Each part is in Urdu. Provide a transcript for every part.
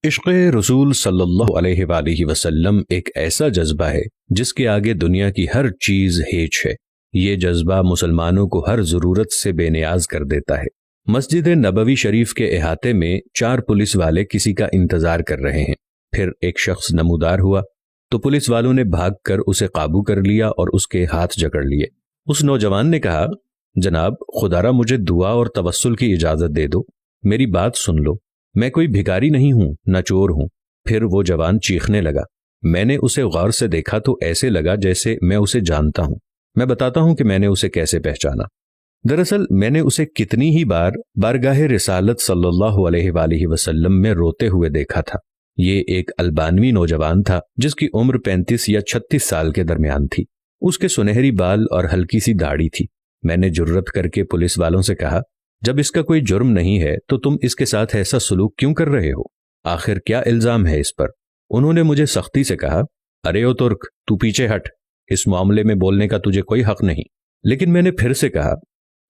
عشق رسول صلی اللہ علیہ وآلہ وسلم ایک ایسا جذبہ ہے جس کے آگے دنیا کی ہر چیز ہیچ ہے۔ یہ جذبہ مسلمانوں کو ہر ضرورت سے بے نیاز کر دیتا ہے۔ مسجد نبوی شریف کے احاطے میں 4 پولیس والے کسی کا انتظار کر رہے ہیں۔ پھر ایک شخص نمودار ہوا تو پولیس والوں نے بھاگ کر اسے قابو کر لیا اور اس کے ہاتھ جکڑ لیے۔ اس نوجوان نے کہا، جناب خدا را مجھے دعا اور توسل کی اجازت دے دو، میری بات سن لو، میں کوئی بھکاری نہیں ہوں، نہ چور ہوں۔ پھر وہ جوان چیخنے لگا۔ میں نے اسے غور سے دیکھا تو ایسے لگا جیسے میں اسے جانتا ہوں۔ میں بتاتا ہوں کہ میں نے اسے کیسے پہچانا۔ دراصل میں نے اسے کتنی ہی بار بارگاہ رسالت صلی اللہ علیہ وآلہ وسلم میں روتے ہوئے دیکھا تھا۔ یہ ایک البانوی نوجوان تھا جس کی عمر 35 یا 36 سال کے درمیان تھی۔ اس کے سنہری بال اور ہلکی سی داڑھی تھی۔ میں نے جرأت کر کے پولیس والوں سے کہا، جب اس کا کوئی جرم نہیں ہے تو تم اس کے ساتھ ایسا سلوک کیوں کر رہے ہو؟ آخر کیا الزام ہے اس پر؟ انہوں نے مجھے سختی سے کہا، ارے او ترک، تو پیچھے ہٹ، اس معاملے میں بولنے کا تجھے کوئی حق نہیں۔ لیکن میں نے پھر سے کہا،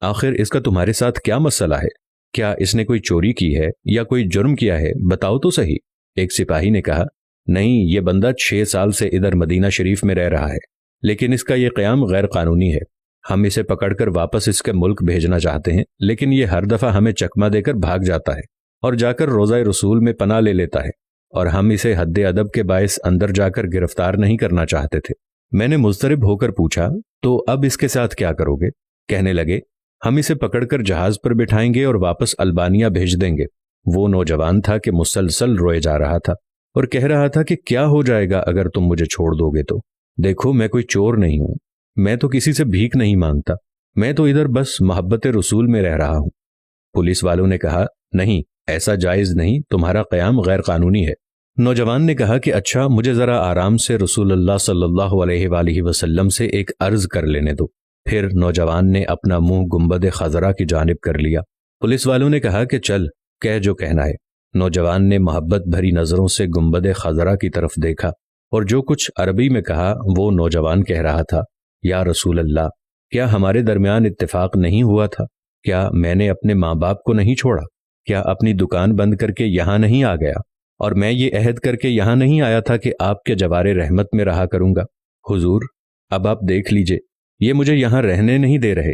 آخر اس کا تمہارے ساتھ کیا مسئلہ ہے؟ کیا اس نے کوئی چوری کی ہے یا کوئی جرم کیا ہے؟ بتاؤ تو صحیح۔ ایک سپاہی نے کہا، نہیں، یہ بندہ 6 سال سے ادھر مدینہ شریف میں رہ رہا ہے، لیکن اس کا یہ قیام غیر قانونی ہے۔ ہم اسے پکڑ کر واپس اس کے ملک بھیجنا چاہتے ہیں، لیکن یہ ہر دفعہ ہمیں چکمہ دے کر بھاگ جاتا ہے اور جا کر روضہ رسول میں پناہ لے لیتا ہے، اور ہم اسے حد ادب کے باعث اندر جا کر گرفتار نہیں کرنا چاہتے تھے۔ میں نے مضطرب ہو کر پوچھا، تو اب اس کے ساتھ کیا کرو گے؟ کہنے لگے، ہم اسے پکڑ کر جہاز پر بٹھائیں گے اور واپس البانیہ بھیج دیں گے۔ وہ نوجوان تھا کہ مسلسل روئے جا رہا تھا اور کہہ رہا تھا کہ کیا ہو جائے گا اگر تم مجھے چھوڑ دو گے تو؟ دیکھو، میں کوئی چور نہیں ہوں، میں تو کسی سے بھیک نہیں مانگتا، میں تو ادھر بس محبت رسول میں رہ رہا ہوں۔ پولیس والوں نے کہا، نہیں، ایسا جائز نہیں، تمہارا قیام غیر قانونی ہے۔ نوجوان نے کہا کہ اچھا، مجھے ذرا آرام سے رسول اللہ صلی اللہ علیہ وآلہ وسلم سے ایک عرض کر لینے دو۔ پھر نوجوان نے اپنا منہ گنبد خضرا کی جانب کر لیا۔ پولیس والوں نے کہا کہ چل، کہہ جو کہنا ہے۔ نوجوان نے محبت بھری نظروں سے گنبد خضرا کی طرف دیکھا اور جو کچھ عربی میں کہا وہ نوجوان کہہ رہا تھا، یا رسول اللہ، کیا ہمارے درمیان اتفاق نہیں ہوا تھا؟ کیا میں نے اپنے ماں باپ کو نہیں چھوڑا؟ کیا اپنی دکان بند کر کے یہاں نہیں آ گیا؟ اور میں یہ عہد کر کے یہاں نہیں آیا تھا کہ آپ کے جوار رحمت میں رہا کروں گا؟ حضور، اب آپ دیکھ لیجئے، یہ مجھے یہاں رہنے نہیں دے رہے۔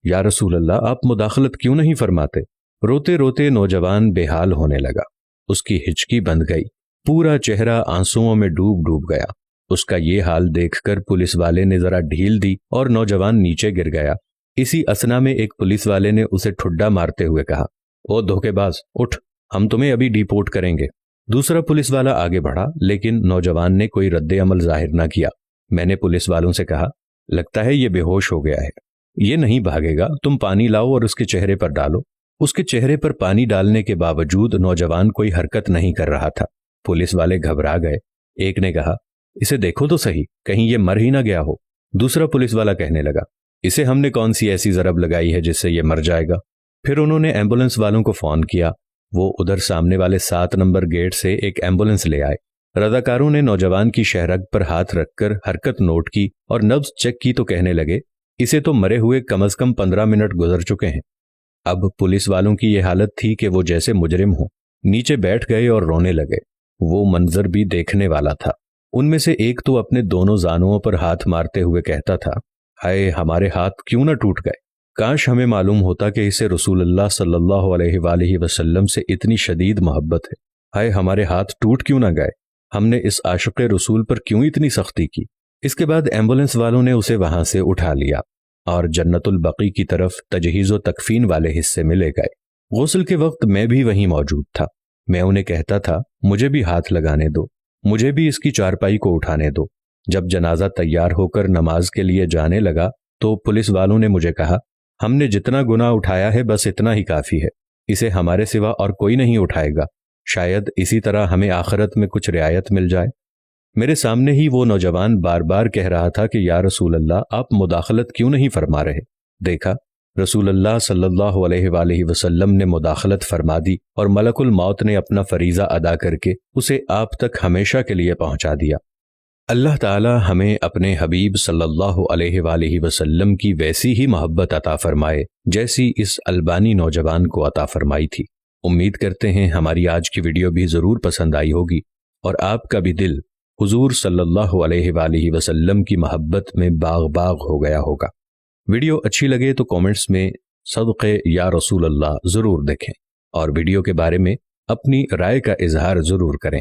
یا رسول اللہ، آپ مداخلت کیوں نہیں فرماتے؟ روتے روتے نوجوان بے حال ہونے لگا۔ اس کی ہچکی بند گئی، پورا چہرہ آنسوؤں میں ڈوب گیا۔ اس کا یہ حال دیکھ کر پولیس والے نے ذرا ڈھیل دی اور نوجوان نیچے گر گیا۔ اسی اثنا میں ایک پولیس والے نے اسے ٹھڈا مارتے ہوئے کہا، او دھوکے باز، اٹھ، ہم تمہیں ابھی ڈیپورٹ کریں گے۔ دوسرا پولیس والا آگے بڑھا، لیکن نوجوان نے کوئی رد عمل ظاہر نہ کیا۔ میں نے پولیس والوں سے کہا، لگتا ہے یہ بے ہوش ہو گیا ہے، یہ نہیں بھاگے گا، تم پانی لاؤ اور اس کے چہرے پر ڈالو۔ اس کے چہرے پر پانی ڈالنے کے باوجود نوجوان کوئی حرکت نہیں کر رہا تھا۔ پولیس والے گھبرا گئے۔ ایک نے کہا، اسے دیکھو تو صحیح، کہیں یہ مر ہی نہ گیا ہو۔ دوسرا پولیس والا کہنے لگا، اسے ہم نے کون سی ایسی ضرب لگائی ہے جس سے یہ مر جائے گا؟ پھر انہوں نے ایمبولنس والوں کو فون کیا۔ وہ ادھر سامنے والے 7 نمبر گیٹ سے ایک ایمبولنس لے آئے۔ رضاکاروں نے نوجوان کی شہرگ پر ہاتھ رکھ کر حرکت نوٹ کی اور نبض چیک کی تو کہنے لگے، اسے تو مرے ہوئے کم از کم 15 منٹ گزر چکے ہیں۔ اب پولیس والوں کی یہ حالت تھی کہ وہ جیسے مجرم ہوں، نیچے بیٹھ گئے اور رونے لگے۔ وہ منظر بھی دیکھنے والا تھا۔ ان میں سے ایک تو اپنے دونوں زانوؤں پر ہاتھ مارتے ہوئے کہتا تھا، ہائے، ہمارے ہاتھ کیوں نہ ٹوٹ گئے، کاش ہمیں معلوم ہوتا کہ اسے رسول اللہ صلی اللہ علیہ وآلہ وسلم سے اتنی شدید محبت ہے۔ ہائے، ہمارے ہاتھ ٹوٹ کیوں نہ گئے، ہم نے اس عاشق رسول پر کیوں اتنی سختی کی۔ اس کے بعد ایمبولنس والوں نے اسے وہاں سے اٹھا لیا اور جنت البقیع کی طرف تجہیز و تکفین والے حصے میں لے گئے۔ غسل کے وقت میں بھی وہیں موجود تھا۔ میں انہیں کہتا تھا، مجھے بھی ہاتھ لگانے دو، مجھے بھی اس کی چارپائی کو اٹھانے دو۔ جب جنازہ تیار ہو کر نماز کے لیے جانے لگا تو پولیس والوں نے مجھے کہا، ہم نے جتنا گناہ اٹھایا ہے بس اتنا ہی کافی ہے، اسے ہمارے سوا اور کوئی نہیں اٹھائے گا، شاید اسی طرح ہمیں آخرت میں کچھ رعایت مل جائے۔ میرے سامنے ہی وہ نوجوان بار بار کہہ رہا تھا کہ یا رسول اللہ، آپ مداخلت کیوں نہیں فرما رہے؟ دیکھا، رسول اللہ صلی اللہ علیہ وآلہ وسلم نے مداخلت فرما دی اور ملک الموت نے اپنا فریضہ ادا کر کے اسے آپ تک ہمیشہ کے لیے پہنچا دیا۔ اللہ تعالی ہمیں اپنے حبیب صلی اللہ علیہ وآلہ وسلم کی ویسی ہی محبت عطا فرمائے جیسی اس البانی نوجوان کو عطا فرمائی تھی۔ امید کرتے ہیں ہماری آج کی ویڈیو بھی ضرور پسند آئی ہوگی اور آپ کا بھی دل حضور صلی اللہ علیہ وآلہ وسلم کی محبت میں باغ باغ ہو گیا ہوگا۔ ویڈیو اچھی لگے تو کامنٹس میں صدقے یا رسول اللہ ضرور لکھیں اور ویڈیو کے بارے میں اپنی رائے کا اظہار ضرور کریں۔